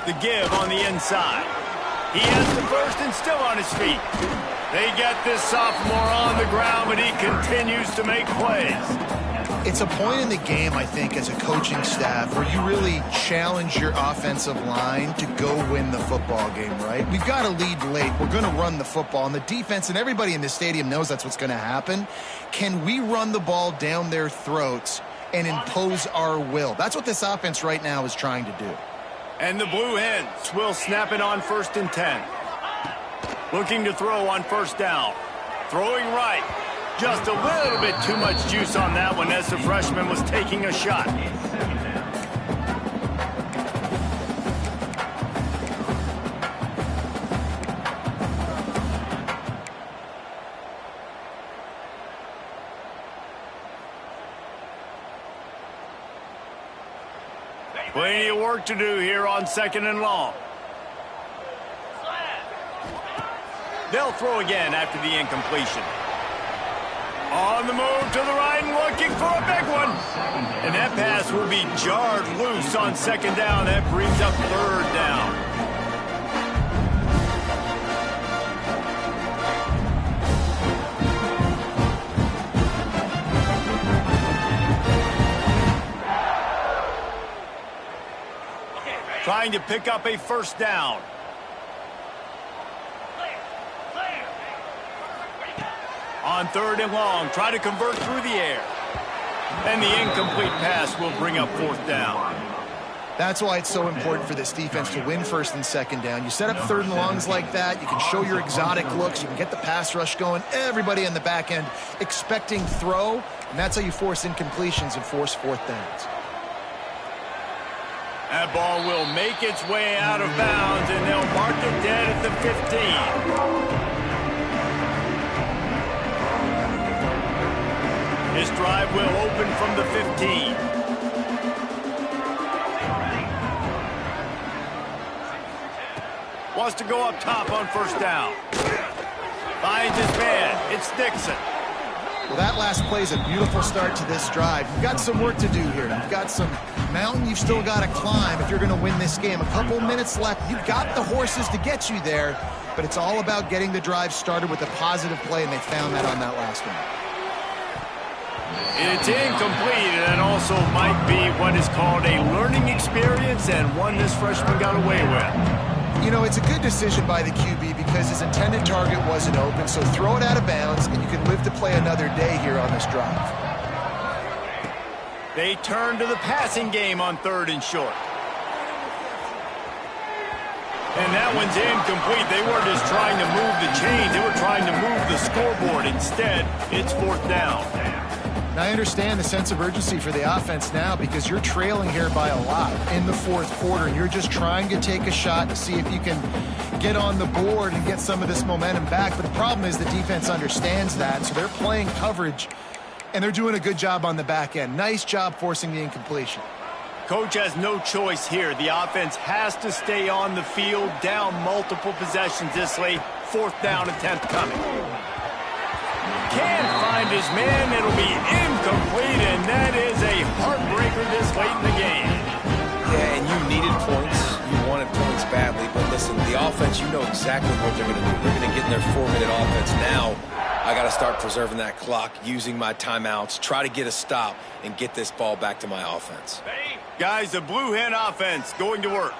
The give on the inside. He has the first and still on his feet. They get this sophomore on the ground, but he continues to make plays. It's a point in the game, I think, as a coaching staff where you really challenge your offensive line to go win the football game, right? We've got to lead late. We're going to run the football. And the defense and everybody in the stadium knows that's what's going to happen. Can we run the ball down their throats and impose our will? That's what this offense right now is trying to do. And the Blue Hens will snap it on 1st and 10. Looking to throw on 1st down. Throwing right. Just a little bit too much juice on that one as the freshman was taking a shot. Plenty of work to do here on 2nd and long. They'll throw again after the incompletion. On the move to the right and looking for a big one. And that pass will be jarred loose on 2nd down. That brings up 3rd down. Trying to pick up a 1st down. On 3rd and long, try to convert through the air. And the incomplete pass will bring up 4th down. That's why it's so important for this defense to win 1st and 2nd down. You set up 3rd and longs like that. You can show your exotic looks. You can get the pass rush going. Everybody in the back end expecting throw. And that's how you force incompletions and force 4th downs. That ball will make its way out of bounds, and they'll mark it dead at the 15. This drive will open from the 15. Wants to go up top on 1st down. Finds his man. It's Dixon. Well, that last play is a beautiful start to this drive. You've got some work to do here. You've got some mountain you've still got to climb if you're going to win this game. A couple minutes left. You've got the horses to get you there, but it's all about getting the drive started with a positive play, and they found that on that last one. It's incomplete, and also might be what is called a learning experience and one this freshman got away with. You know, it's a good decision by the QB because his intended target wasn't open, so throw it out of bounds, and you can live to play another day here on this drive. They turn to the passing game on 3rd and short. And that one's incomplete. They weren't just trying to move the chains. They were trying to move the scoreboard. Instead, it's 4th down. Now, I understand the sense of urgency for the offense now because you're trailing here by a lot in the 4th quarter, and you're just trying to take a shot to see if you can get on the board and get some of this momentum back. But the problem is the defense understands that, so they're playing coverage, and they're doing a good job on the back end. Nice job forcing the incompletion. Coach has no choice here. The offense has to stay on the field, down multiple possessions this late. 4th down attempt coming. Can't find his man. It'll be incomplete, and that is a heartbreaker this late in the game. Yeah, and you needed points. You wanted points badly, but listen, the offense, you know exactly what they're going to do. They're going to get in their 4-minute offense. Now, I got to start preserving that clock, using my timeouts, try to get a stop, and get this ball back to my offense. Guys, the Blue Hen offense going to work.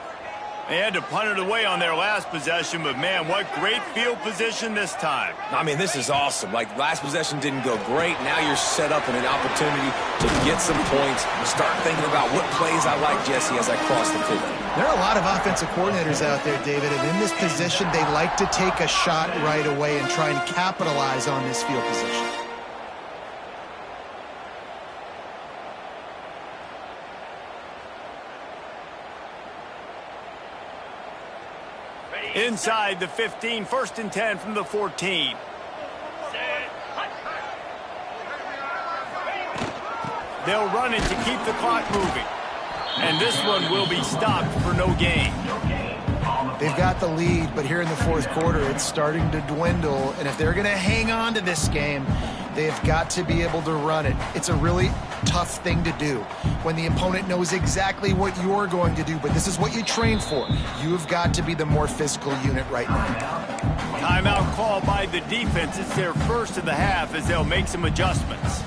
They had to punt it away on their last possession, but man, what great field position this time. I mean, this is awesome. Like, last possession didn't go great. Now you're set up in an opportunity to get some points, start thinking about what plays I like, Jesse, as I cross the field. There are a lot of offensive coordinators out there, David, and in this position, they like to take a shot right away and try and capitalize on this field position. Inside the 15, 1st and 10 from the 14. They'll run it to keep the clock moving. And this one will be stopped for no gain. They've got the lead, but here in the 4th quarter, it's starting to dwindle. And if they're going to hang on to this game, They have got to be able to run it. It's a really tough thing to do when the opponent knows exactly what you're going to do, but this is what you train for. You have got to be the more physical unit right now. Timeout call by the defense. It's their first of the half as they'll make some adjustments.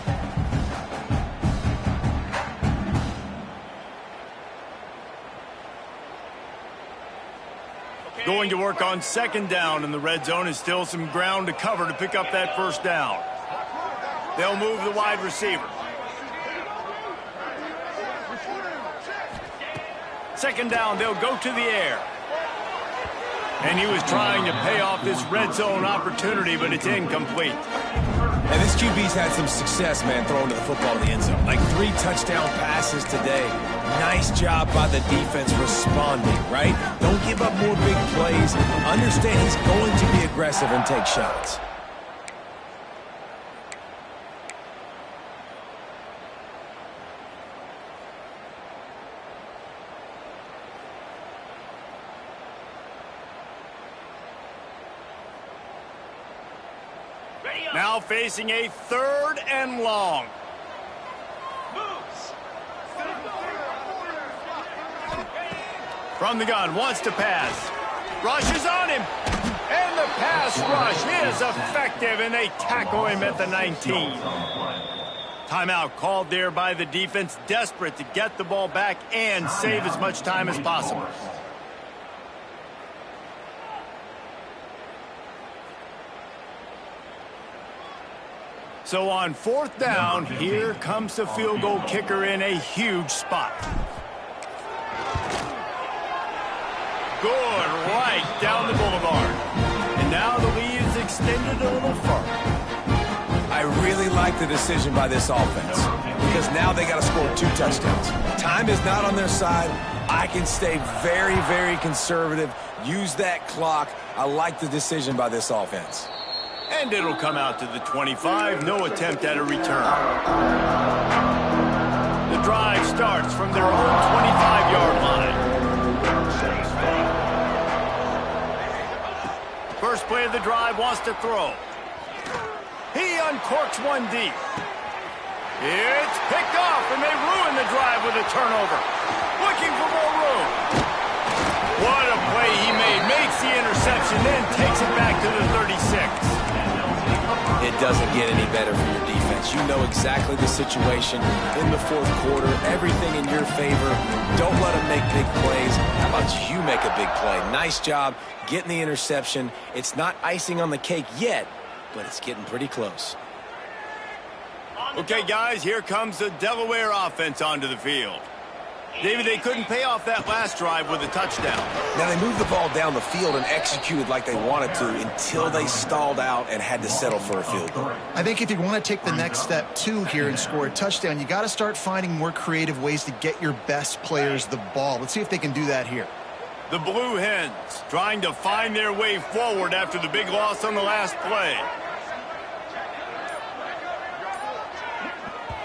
Going to work on second down in the red zone is still some ground to cover to pick up that first down. They'll move the wide receiver. Second down, they'll go to the air. And he was trying to pay off this red zone opportunity, but it's incomplete. And this QB's had some success, man, throwing to the football in the end zone. Like 3 touchdown passes today. Nice job by the defense responding, right? Don't give up more big plays. Understand he's going to be aggressive and take shots. Now facing a 3rd and long. From the gun, wants to pass. Rushes on him. And the pass rush is effective, and they tackle him at the 19. Timeout called there by the defense, desperate to get the ball back and save as much time as possible. So on 4th down, here comes the field goal kicker in a huge spot. Good, right down the boulevard. And now the lead is extended a little further. I really like the decision by this offense because now they got to score 2 touchdowns. Time is not on their side. I can stay very, very conservative, use that clock. I like the decision by this offense. And it'll come out to the 25. No attempt at a return. The drive starts from their own 25-yard line. First play of the drive, wants to throw. He uncorks one deep. It's picked off, and they ruin the drive with a turnover. Looking for more room. What a play he made. Makes the interception, then takes it back to the 36. It doesn't get any better for your defense. You know exactly the situation in the 4th quarter. Everything in your favor. Don't let them make big plays. How about you make a big play? Nice job getting the interception. It's not icing on the cake yet, but it's getting pretty close. Okay, guys, here comes the Delaware offense onto the field. David, they couldn't pay off that last drive with a touchdown. Now, they moved the ball down the field and executed like they wanted to until they stalled out and had to settle for a field goal. I think if you want to take the next step, too, here and score a touchdown, you got to start finding more creative ways to get your best players the ball. Let's see if they can do that here. The Blue Hens trying to find their way forward after the big loss on the last play.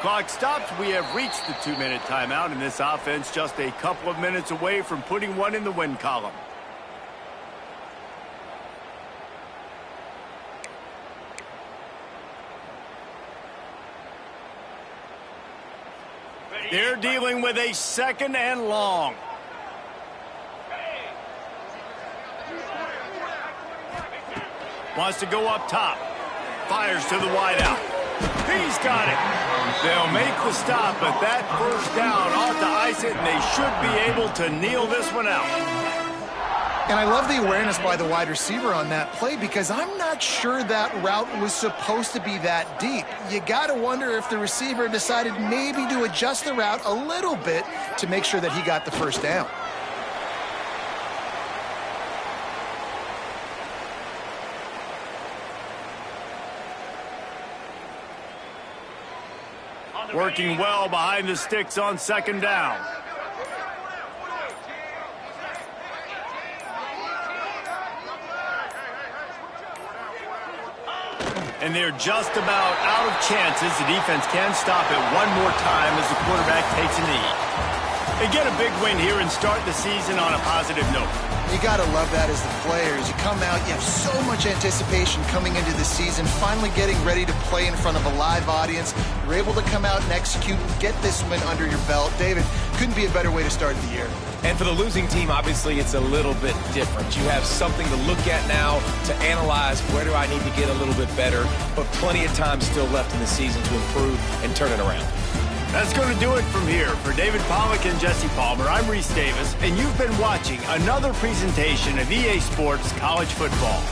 Clock stops. We have reached the 2-minute timeout, and this offense just a couple of minutes away from putting one in the win column. They're dealing with a 2nd and long. Wants to go up top. Fires to the wideout. He's got it. They'll make the stop, but that first down ought to ice it, and they should be able to kneel this one out. And I love the awareness by the wide receiver on that play because I'm not sure that route was supposed to be that deep. You got to wonder if the receiver decided maybe to adjust the route a little bit to make sure that he got the first down. Working well behind the sticks on 2nd down. And they're just about out of chances. The defense can stop it one more time as the quarterback takes a knee. They get a big win here and start the season on a positive note. You got to love that as the players. You come out, you have so much anticipation coming into the season, finally getting ready to play in front of a live audience. You're able to come out and execute and get this win under your belt. David, couldn't be a better way to start the year. And for the losing team, obviously, it's a little bit different. You have something to look at now to analyze where do I need to get a little bit better, but plenty of time still left in the season to improve and turn it around. That's going to do it from here. For David Pollack and Jesse Palmer, I'm Reese Davis, and you've been watching another presentation of EA Sports College Football.